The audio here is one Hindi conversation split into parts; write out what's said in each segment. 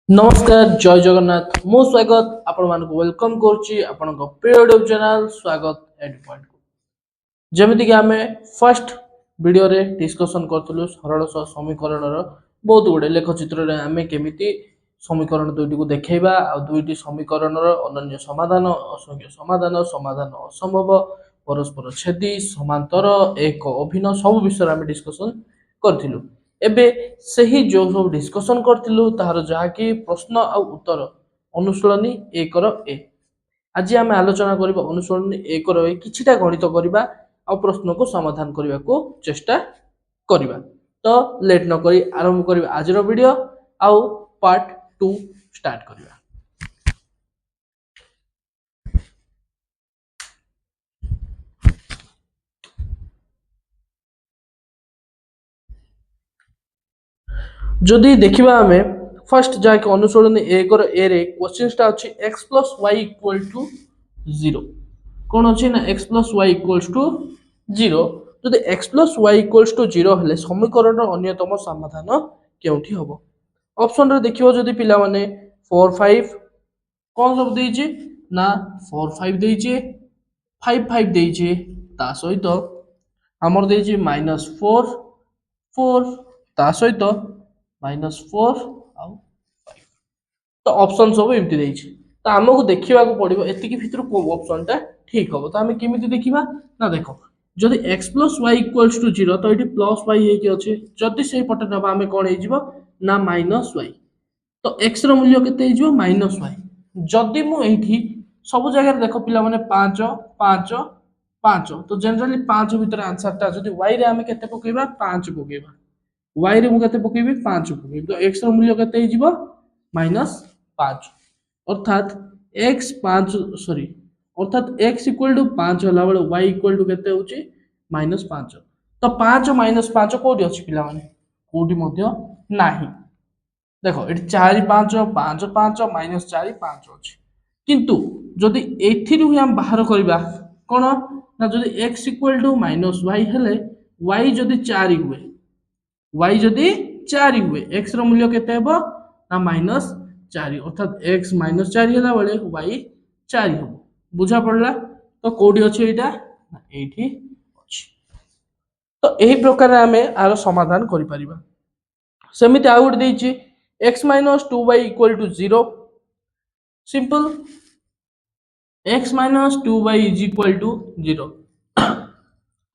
नमस्कार जय जगन्नाथ मो स्वागत आपण मानक वेलकम करुच्ची आपण प्रिय यूट्यूब चैनल स्वागत एड पॉइंट को जमिति कि आमे फर्स्ट वीडियो रे डिस्कशन करथुलु सरल समीकरण रो बहुत गुडे लेख चित्र रे आमे केमिति समीकरण दुईटी को देखैबा आ दुईटी समीकरण रो अनन्य समाधान असंख्य समाधान समाधान असंभव परस्पर छेदी समांतर एक अभिन्न सब विषय आमे डिस्कशन करथिलु एबे सही जो सब डिस्कशन करथिलु तार जहाँकि प्रश्न आ उत्तर अनुशीलनी एक ए आज आम आलोचना करबा अनुशीलनी एक ए किछिटा गणित करबा आ प्रश्न को समाधान करबा को चेष्टा करबा। तो लेट न करी आरंभ करबा आज रो वीडियो आ पार्ट 2 स्टार्ट करबा। जदि देखिबा हमें फर्स्ट जाके अनुसरण एक ए रे क्वेश्चन टा अछि x plus y equal to 0 कोन अछि ना x plus y equals to 0 जदि x plus y equals to 0 हले समीकरण अन्यतम समाधान केउठी हबो ऑप्शन रे देखियो जदि पिला माने 4 5 कोन सब देई छी ना 4 5 देई छी 5 5 देई छी ता सहित हमर देई छी -4 4 ता सहित -4 आउ 5 तो ऑप्शन सब एमती देई छी तो हमको देखिबा को पड़िबो एति की भितर को ऑप्शन टा ठीक हबो तो हम केमिति देखिबा ना देखो जदि x plus y equals to 0 तो एटी प्लस y हे की अछि जदि सेही पटे नबा हमें कोन हे जिवो ना -y तो x रो मूल्य केते हे जिवो -y जदि मु एठी सब जगह देखो पिला माने 5 5 5 तो जनरली 5 भीतर आंसर टा जदि y रे हमें केते पकेबा 5 पकेबा y रे मु केते पकेबी 5 पकेबी तो x रो मूल्य केते हे जिवो -5 अर्थात x 5 सॉरी अर्थात x इक्वल टू 5 होला बेले y इक्वल टू केते होची -5 तो 5 -5 कोडी अछि पिला माने कोडी मध्य नाही देखो एटी 4 5 5 5 -4 5 अछि किंतु जदि एथिरु हम बाहर करबा कोन ना जदि x इक्वल टू -y हेले y जदि 4 हुए y जदि 4 हुए x रो मूल्य केते हेबो ना -4 अर्थात x -4 होला बेले y 4 हो बुझा पड़ला तो कोडी अछि एटा एठी अछि तो एही प्रकार हमें आरो समाधान करि परिबा समिति आउट देई छी x - 2y = 0 simple x - 2y = 0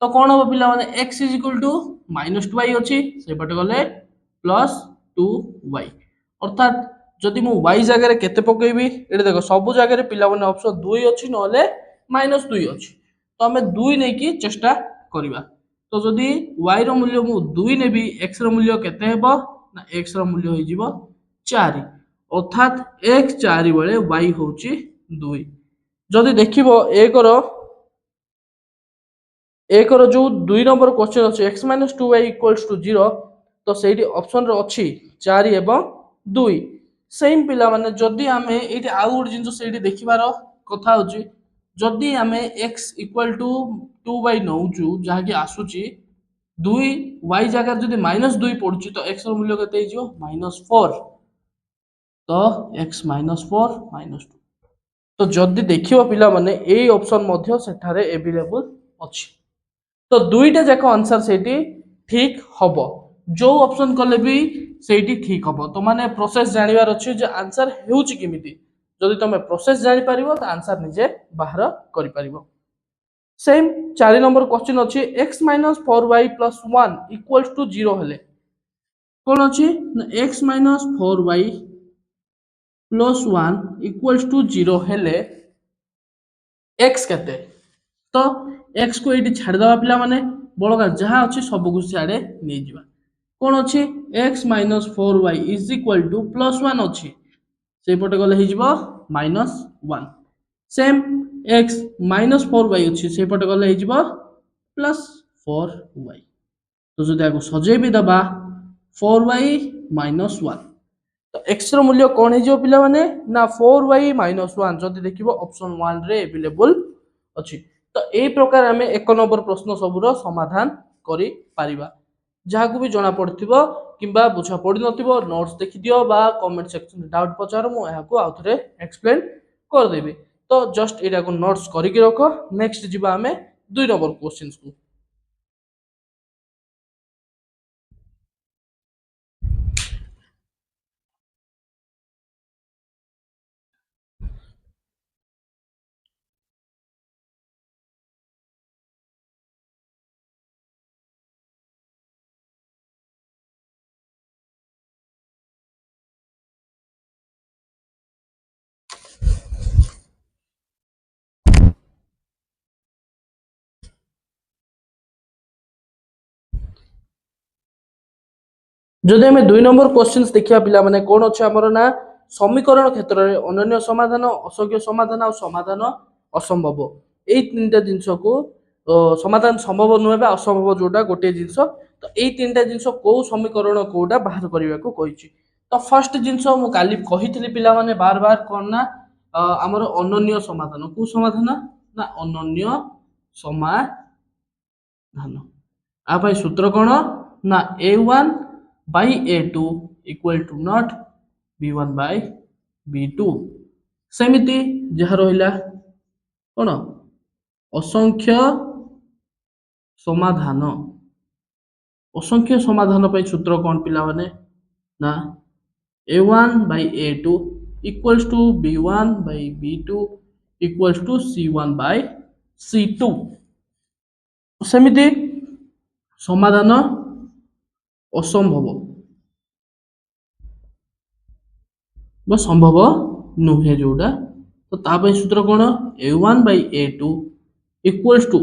तो कोन हो पिला माने x = -2y अछि से पटे गले +2y अर्थात जदि मु y जगह रे केते पकेबी एटे देखो सब जगह रे पिला माने ऑप्शन 2 अछि नले -2 अछि तो हमें 2 नै की चेष्टा करिबा तो जदि y रो मूल्य मु 2 नेबी x रो मूल्य केते हेबो ना x रो मूल्य होई जिवो 4 अर्थात x 4 बेले y होची 2 जदि देखिबो एक जो 2 नंबर क्वेश्चन अछि x - 2y = 0 तो सेठी ऑप्शन रो अछि 4 एवं 2 सेम पिला माने जदि हमें एठी आउ गुड जिंस सेठी देखिबार कथा होची जदि हमें x = 2y नौचू जहा कि आसुची 2 y जगह जदि -2 पडुची तो x रो मूल्य केते हिजो -4 तो x -4 -2 तो जदि देखिबो पिला माने एई ऑप्शन मध्य सेठारे अवेलेबल अछि तो दुईटा जाक आंसर सेठी ठीक हबो जो ऑप्शन कले भी सेठी ठीक हबो तो माने प्रोसेस जानिबार अछि जे आंसर हेउची किमिति जदि तमे प्रोसेस जानि परिबो तो आंसर निजे बाहर करि परिबो सेम 4 नंबर क्वेश्चन अछि x - 4y + 1 = 0 हेले कोन अछि x - 4y + 1 = 0 हेले x केते तो x को एठी छाड़ दबा पिला माने बळका जहा अछि सब को छाड़े नै जिबा कोन अछि x - 4y = +1 अछि से पटे गले हि जिवो -1 सेम x - 4y अछि से पटे गले हि जिवो +4y तो जदि आको सजे भी दबा 4y - 1 तो x रो मूल्य कोन हि जिवो पिला माने ना 4y - 1 जदि देखिबो ऑप्शन 1 रे अवेलेबल अछि तो ए प्रकार हमें एक नंबर प्रश्न सबुर समाधान करि पारिबा जहाँ को भी जना पड़थिबो किंबा बुझा पड़ी नथिबो नोट्स देखि दियो बा कमेंट सेक्शन में डाउट पचारो मु यहाँ को आउथरे एक्सप्लेन कर देबी। तो जस्ट एटा को नोट्स करिक रखो। नेक्स्ट जिबा हमें 2 नंबर क्वेश्चंस को। যদি আমি 2 নম্বর क्वेश्चंस देखिया पिला माने कोन अछि हमर ना समीकरण क्षेत्र रे अनन्य समाधान असंख्य समाधान और समाधान असंभव एई तीनटा जिंस को समाधान संभव नुहे बा असंभव जोटा गोटे जिंस। तो एई तीनटा जिंस को समीकरण कोडा बाहर करिवा को कहिछि। तो फर्स्ट जिंस मु काली कहितली पिला माने बार बार कोन ना हमर अनन्य समाधान को समाधान ना अनन्य समाधान आ भाई सूत्र कोन ना a1 by a2 equal to not b1 by b2 सेमिति जहाँ रहिला कोन असंख्य समाधान असंख्य समाधान पे सूत्र कोन पिला माने ना a1 by a2 equals to b1 by b2 equals to c1 by c2 सेमिति समाधान असंभव बा संभव नुहे जोड़ा। तो तापय सूत्र कोन a1 by a2 equals to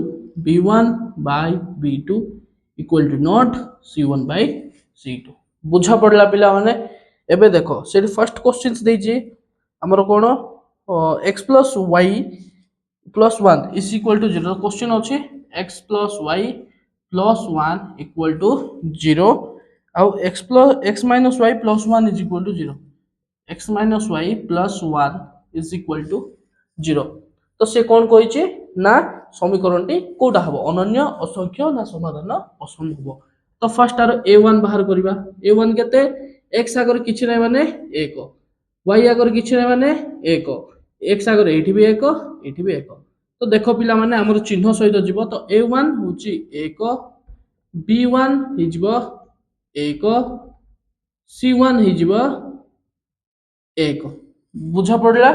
b1 by b2 equal to not c1 by c2 बुझा पड़ला पिला माने। एबे देखो से फर्स्ट क्वेश्चंस देजी हमर कोन x plus y plus 1 is equal to 0 question अछि x plus y plus 1 equal to 0 आउ x minus y plus 1 is equal to 0 x minus y plus 1 is equal to 0। तो से कौन कहिछि ना समीकरणटी कोटा हबो अनन्य असंख्य ना समाधान असंभव। तो फर्स्ट आरो a1 बाहर करिबा a1 केते x आगर किछि नै माने 1 y आगर किछि नै माने 1 x आगर एठी भी 1 एठी भी 1। तो देखो पिला माने हमर चिन्ह सहित जीवो। तो a1 होछि 1 b1 हिजबो 1 c1 हिजबो 1 बुझा पड़ला।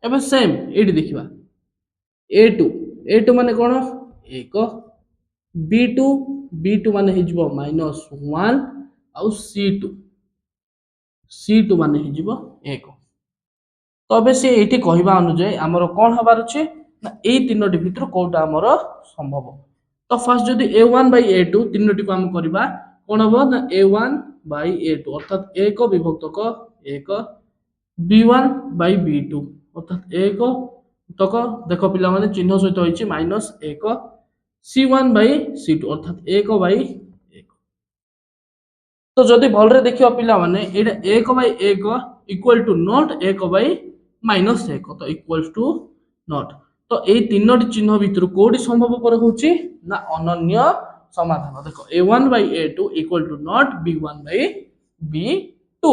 एबे सेम एठी देखिबा a2 माने कोन 1 b2 माने हिजबो -1 आउ c2 माने हिजबो 1। तो अबे से एठी कहिबा अनुसार हमर कोन हबार अछि ना ए तीनोटी भितर कोटा हमर संभव। तो फर्स्ट जदि a1 by a2 तीनोटी को हम करबा कोन हबो ना a1 by a2 अर्थात 1 विभक्त 1 b1 by b2 अर्थात 1 तक देखो पिला माने चिन्ह सहित होइछि -1 c1 by c2 अर्थात 1 by 1। तो जदि भलरे देखियो पिला माने एटा 1 by 1 equal to not 1 by -1 तो इक्वल्स टू नॉट। तो ए तीनोटी चिन्ह भितर कोडी संभव पर होछि ना अनन्य समाधान। देखो a1 by a2 equal to not b1 by b2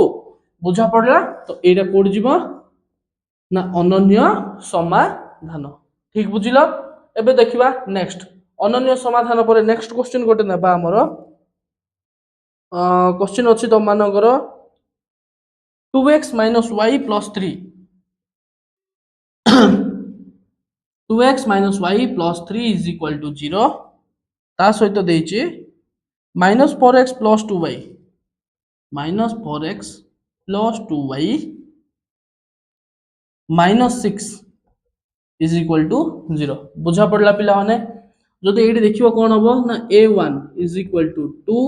बुझा पड़ला। तो एटा कोड जीवो ना अनन्य समाधान ठीक बुझिलो। एबे देखिबा नेक्स्ट अनन्य समाधान पर नेक्स्ट क्वेश्चन गोटे नेबा हमर क्वेश्चन अछि त मानकर 2x minus y plus 3 2x minus y plus 3 is equal to 0 ता सहित देछि minus 4x plus 2y minus 4x plus 2y minus 6 is equal to 0 बुझा पड़ला पिला माने। जदि एठी देखिबो कोन हबो ना a1 is equal to 2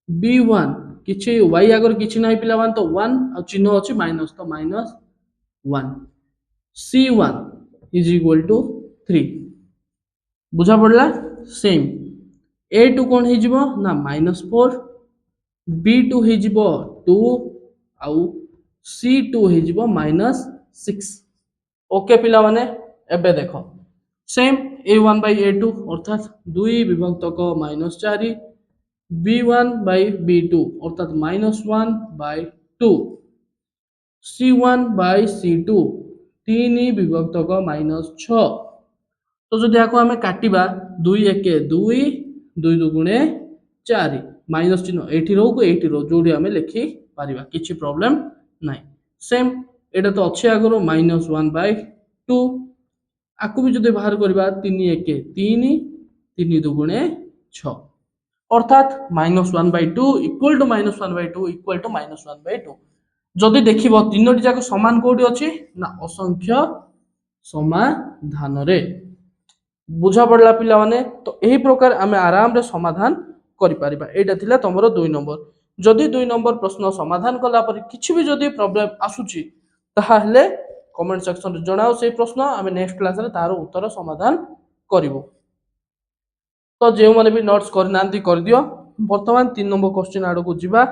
b1 किछि y अगर किछि नाही पिला मान तो 1 आ चिन्ह अछि माइनस तो -1 c1 is equal to 3 बुझा पड़ला। सेम a2 कोन हे जिवो ना -4 b2 हे जिवो 2 आउ c2 हे जिवो -6 ओके पिला माने। एबे देखो सेम a1 by a2 अर्थात 2 विभक्त -4 b1/b2 অর্থাৎ -1/2 c1/c2 3 বিভক্তক -6। তো যদি আকু আমি কাটিবা 2 একে 2 2 দুগুণে 4 মাইনস চিহ্ন এইটি রোকু এইটি রো যোডি আমি লিখি পারিবা কিছু প্রবলেম নাই। সেম এটা তো ଅଛି আগରୁ -1/2 আকু ବି যদি বাহার করিবা 3 একে 3 3 দুগুণে 6 অর্থাৎ -1/2 ইকুয়াল টু -1/2 ইকুয়াল টু -1/2। যদি দেখিব তিনোটি যাক সমান কোটি ଅଛି না অসংখ্য সমাধাନରେ। বুঝা পড়লা পিলা মানে তো এই প্রকার আমি আরাম রে সমাধান করি পারিবা। এইটা थिला तमरो 2 नंबर। যদি 2 नंबर प्रश्न সমাধান কলা পরে কিছু भी যদি प्रॉब्लम আসুচি তাহলে कमेंट सेक्शन रे जणाओ সেই প্রশ্ন আমি নেক্সট ক্লাস রে তার উত্তর সমাধান করিবো। তো যেও মানে भी নোটস କରି নাंती कर दियो। বর্তমান 3 नंबर क्वेश्चन আড়কু ଯିবা।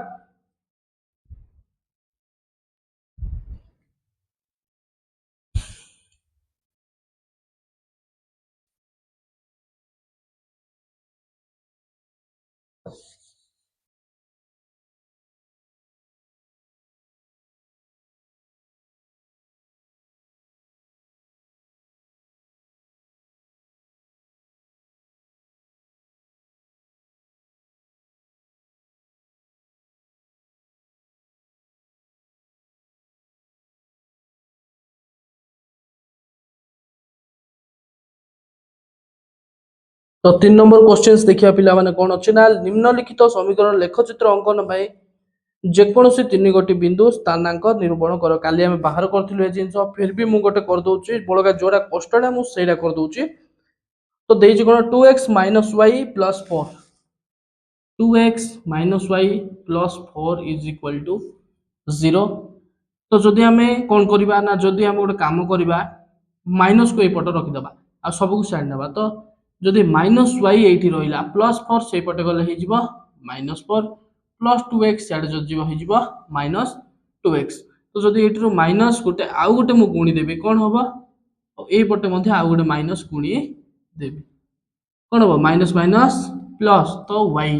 तो 3 नंबर क्वेश्चंस देखिया पिला माने कोन अछि ना निम्नलिखित समीकरण लेखचित्र अंकन भाई जेकोसी 3 गोटी बिंदु स्थानांक निरूपण कर। काली हम बाहर करथिलु ए जिंस फिर भी मु गोटे कर दोउची बळगा जोरा कष्टडा मु सेडा कर दोउची। तो देइछि कोन 2x - y + 4 2x - y + 4 = 0। तो जदि हमें कोन करिबा ना जदि हम गोटे काम करिबा माइनस को ए पट रखि दबा आ सब को साइड नबा। तो जदि -y एठी रहिला +4 से पटे गले हे जिवो -4 प्लस 2x साइड जो जीव हो जिवो -2x। तो जदि एठी रो माइनस गोटे आउ गोटे मु गुणी देबे कोन होबो ए पटे मध्ये आउ गोटे माइनस गुणी देबे कोन होबो माइनस माइनस प्लस। तो y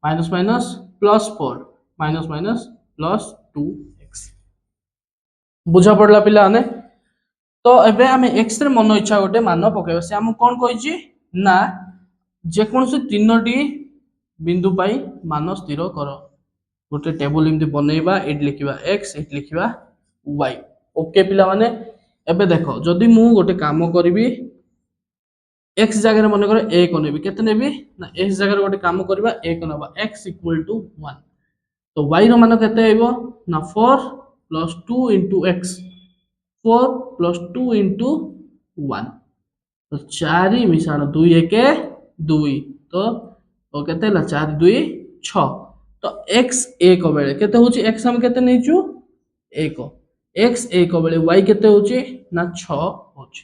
minus minus +4 minus minus +2x। बुझा पड़ला पिला आने। तो एबे हमें x रे मन इच्छा गोटे मान पकेबो से हम कोन कहिछि ना जे कोनसे तीनोटी बिंदु पाई मान स्थिर कर। गोटे टेबल इमती बनैबा एट लिखिबा x एट लिखिबा y। ओके पिला माने एबे देखो जदि मु गोटे काम करबी x जगह रे मन कर 1 नेबी केते नेबी ना x जगह रे गोटे काम करबा 1 नबा x = 1। तो y रो मान केते आइबो ना 4 + 2 * x 4 + 2 * 1। तो 4 मिसाण 2 1 2 तो ओ केते ला 4 2 6। तो x 1 बेले केते होची x हम केते नेचू 1 x 1 बेले y केते होची ना 6 होची।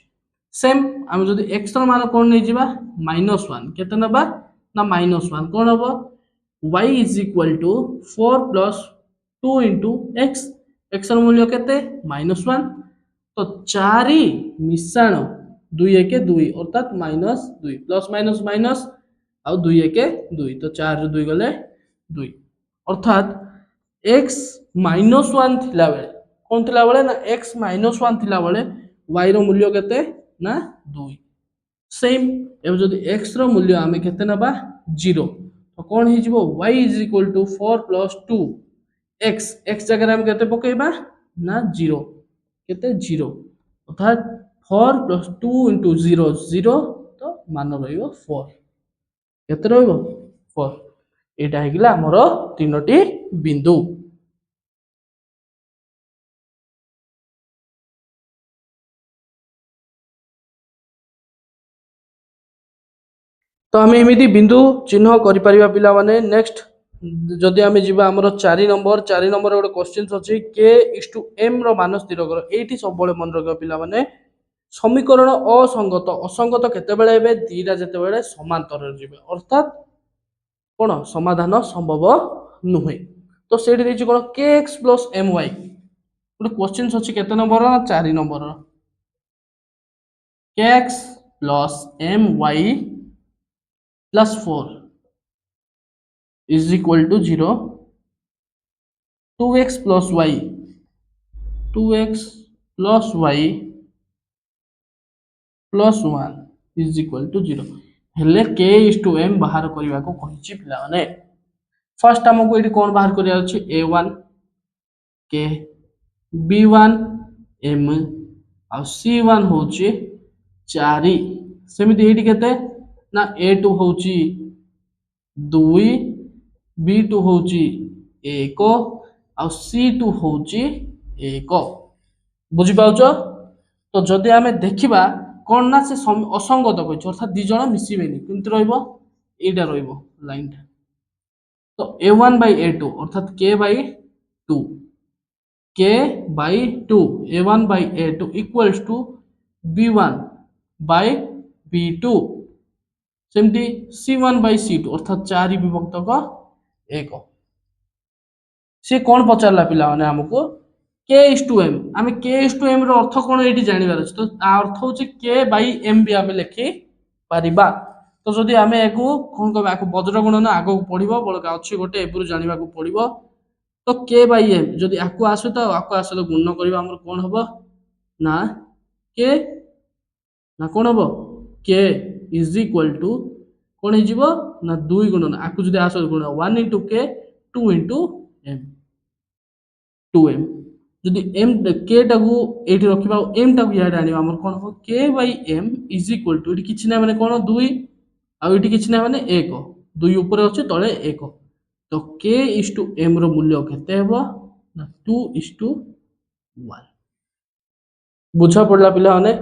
सेम हम जदी x रो मान कोन नै जिबा -1 केते नबा ना -1 कोन हबो y = 4 + 2 * x x रो मूल्य केते -1। तो 4 मिसाण 2 1 2 अर्थात -2 प्लस माइनस माइनस आ 2 1 2 तो 4 रे 2 गले 2 अर्थात x -1 थिला बेले कोन थिला बेले ना x -1 थिला बेले y रो मूल्य केते ना 2। सेम एब जदी x रो मूल्य आमे केते नबा 0 तो कोन हि जिवो y = 4 + 2 x x जगह रे हम केते पकेबा ना 0 केते 0 अर्थात 4 + 2 * 0 0 तो मान रहिबो 4 केते रहिबो 4। एटा हेगिला हमर तीनोटी बिंदु। तो हम एमिति बिंदु चिन्ह करि परिबा पिला माने नेक्स्ट जदि आमे जिबा हमर 4 नंबर गोटे क्वेश्चन अछि k m रो मान स्थिर कर। एठी सब बळे मन रखियो पिला माने समीकरण असंगत असंगत केते बेले हेबे दीटा जेते बेले समांतर जिबे अर्थात कोन समाधान संभव नुहे। तो सेठी देछि कोन kx + my गोटे क्वेश्चन अछि केते number 4 number kx + my + 4 is equal to 0, 2x plus y 2x plus y plus 1 is equal to 0 हेले k इज टू m बाहर करने को कही पे फर्स्ट आमको ये कौन बाहर करा a1 k b1 m आ c1 हूँ 4 सेमती ये केते ना a2 हूँ 2 b2 हूँ 1 आ c2 हूँ 1 बुझिपाउछ। तो जदि आम देखा कौन ना से असंगत कही अर्थात दी जन मिसबेनि केमती रहा लाइन टा तो a1 by a2 अर्थात k by 2 k by 2 a1 by a2 equals to b1 by b2 सेमती c1 by c2 अर्थात 4 विभक्त 1 सी कौन पचारा पिला माने हमको k is to m आम k is to m रो अर्थ कौन ये जानवर अच्छे तो अर्थ हूँ k by m भी आम लिखि पारिबा। तो जदि आम या कौन कह वज्र गुणन आग को पढ़ो बड़का अच्छी गोटे एपरू जानवा पड़ो तो k by m जदि आपको आसो तो आपको आस तो गुण करवा कौन हम ना k ना कौन हम k इज इक्वल टू कौन हो ना 2 गुणन आपको जब आस गुण 1 into k 2 into m 2m जदि m k टाकू ये रखा m टाकू इे आने कौन हम k by m is equal to ये कि ना मैंने कौन 2 आउ ये कि ना मैंने 1 2 ऊपर अच्छे तले 1 तो k इज टू m रो मूल्य केते हेबो ना 2 इज टू 1 बुझा पड़ला पिला माने।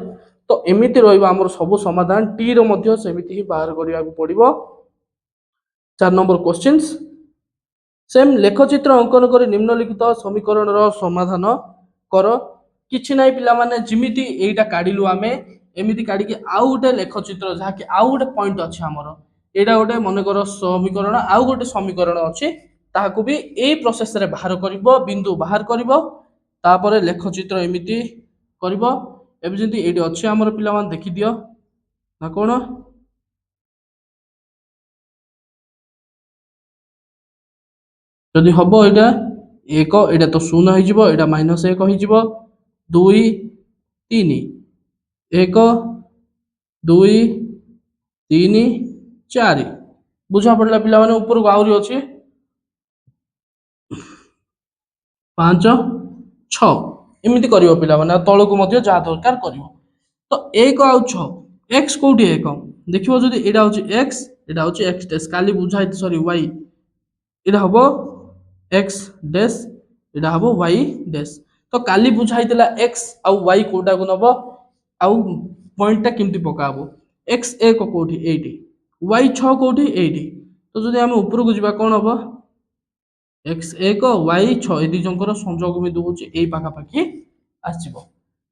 तो एमिति रहिबा हमर सब समाधान टी रो मध्य सेमिति ही बाहर करिया को पड़िबो। 4 नंबर क्वेश्चंस सेम लेखचित्र अंकन कर निम्नलिखित समीकरण रो समाधान कर किछि नाही पिला माने जिमिति एटा काढिलु आमे एमिति काढी के आउ गोटे लेखचित्र जहा कि आउ गोटे पॉइंट अछि हमर एटा गोटे मन कर समीकरण आउ गोटे समीकरण अछि ताहाकू भी एई प्रोसेस रे बाहर करिवो बिंदु बाहर करिवो तापरे लेखचित्र एमिति करिवो एबे जंती एटी अछि हमर पिला मान देखि दियो ना कोन जदि हबो एटा 1 एटा तो 0 हो जिवो एटा -1 हो जिवो 2 3 1 2 3 4 बुझा पड़ला पिला माने ऊपर को आउरी अछि 5 6 एमिति करिवो पिला माने तळ को मध्य जा दरकार करिवो तो 1 आउ 6 x कोठी 1 देखिवो जदि एटा होछि x एटा होछि x डेस काली बुझाइ सॉरी y एटा हबो x डेस एटा हबो y डेस तो काली बुझाइतला x आउ y कोटा को नबो आउ पॉइंट टा केमती पकाबो x 1 कोठी 80 y 6 कोठी 80 तो जदि हम ऊपर को जिबा कोन हबो x 1 y 6 दी जंकर संयोग बिंदु होची एई पाखा पाखी आसीबो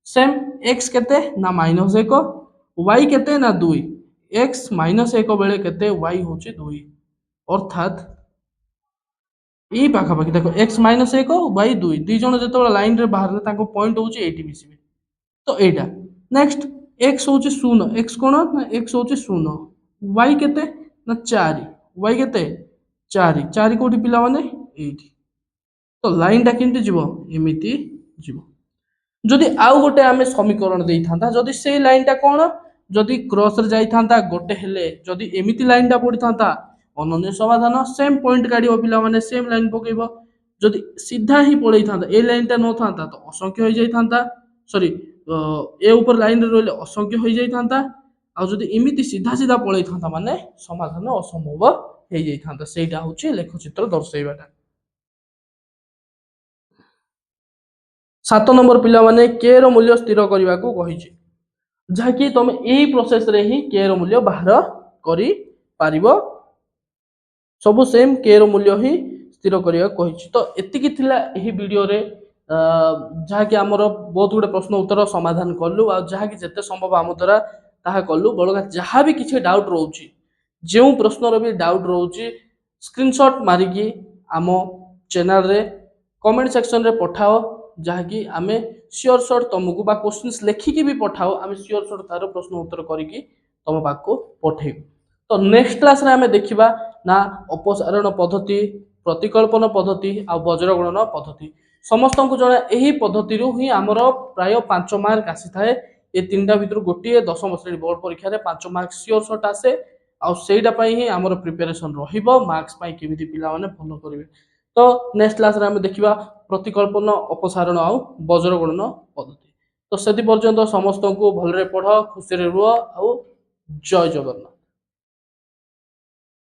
सेम x केते ना -1 y केते ना 2 x -1 बेले केते y होची 2 अर्थात एई पाखा पाखी देखो x -1 y 2 दी जण जते लाइन रे बाहर ताको पॉइंट होची 80 मिसिबे तो एटा नेक्स्ट x होची 0 x कोन ना x होची 0 y केते ना 4 y केते 4 4 कोठी पिला माने 8 तो लाइन टा केमती जीवो एमिति जीवो जदि आउ गोटे आमे समीकरण देई थांता जदि से लाइन टा कोन जदि क्रॉस रे जाई थांता गोटे हेले जदि एमिति लाइन टा पड़ी थांता अनन्य समाधान सेम पॉइंट काढिबो पिला माने सेम लाइन पकेइबो जदि सीधा ही पड़ई थांता ए लाइन टा न थांता तो असंख्य हो जाई थांता सॉरी ए ऊपर लाइन रे रहले असंख्य हो जाई थांता आ जदि एमिति सीधा सीधा पड़ई थांता माने समाधान असंभव हो जाई थांता सेटा होची लेखचित्र दर्शाइबाटा। 7 नंबर पिला माने k रो मूल्य स्थिर करबा को कहिछि जहा कि तुम एई प्रोसेस रे ही k रो मूल्य बाहर करि पारिबो सब सेम k रो मूल्य ही स्थिर करबा कहिछि। तो एतिकी थिला एही वीडियो रे जहा कि हमर बहुत गुडे प्रश्न उत्तर समाधान करलु आ जहा कि जते संभव हम द्वारा ताहा करलु बळगा जहा भी किछि डाउट रहउछि जेउ प्रश्न रो भी डाउट रहउछि स्क्रीनशॉट मारि कि आमो चैनल रे कमेंट सेक्शन रे पठाओ जहा कि आमे श्योर शॉट तुमको बा क्वेश्चंस लेखिकी भी पठाओ आमे श्योर शॉट तारो प्रश्न उत्तर करिकी तुम पाको पठेबो। तो नेक्स्ट क्लास रे आमे देखिबा ନା ଅପସାରଣ ପଦ୍ଧତି, ପ୍ରତିକଳ୍ପନ ପଦ୍ଧତି ଆଉ ବଜ୍ର ଗଣନ ପଦ୍ଧତି। ସମସ୍ତଙ୍କୁ ଜଣା ଏହି ପଦ୍ଧତିରୁ ହିଁ ଆମର ପ୍ରାୟ 5 ମାର୍କ ଆସିଥାଏ। ଏ ତିନିଟା ଭିତରୁ ଗୋଟିଏ ଦଶମ ଶ୍ରେଣୀ ବୋର୍ଡ ପରୀକ୍ଷାରେ 5 ମାର୍କ ସିଓର ସଟ୍ ଆସେ। ଆଉ ସେଇଟା ପାଇଁ ହିଁ ଆମର ପ୍ରିପାରେସନ୍ ରହିବ ମାର୍କସ୍ ପାଇଁ କେମିତି ପିଲାମାନେ ଭଲ କରିବେ। ତ ନେକ୍ସଟ କ୍ଲାସରେ ଆମେ ଦେଖିବା ପ୍ରତିକଳ୍ପନ, ଅପସାରଣ ଆଉ ବଜ୍ର ଗଣନ ପଦ୍ଧତି। ତ ସେଥି ପର୍ଯ୍ୟନ୍ତ ସମସ୍ତଙ୍କୁ ଭଲରେ ପଢ଼, ଖୁସିରେ ରୁହ ଆଉ ଜୟ ଜଗନ୍ନାଥ।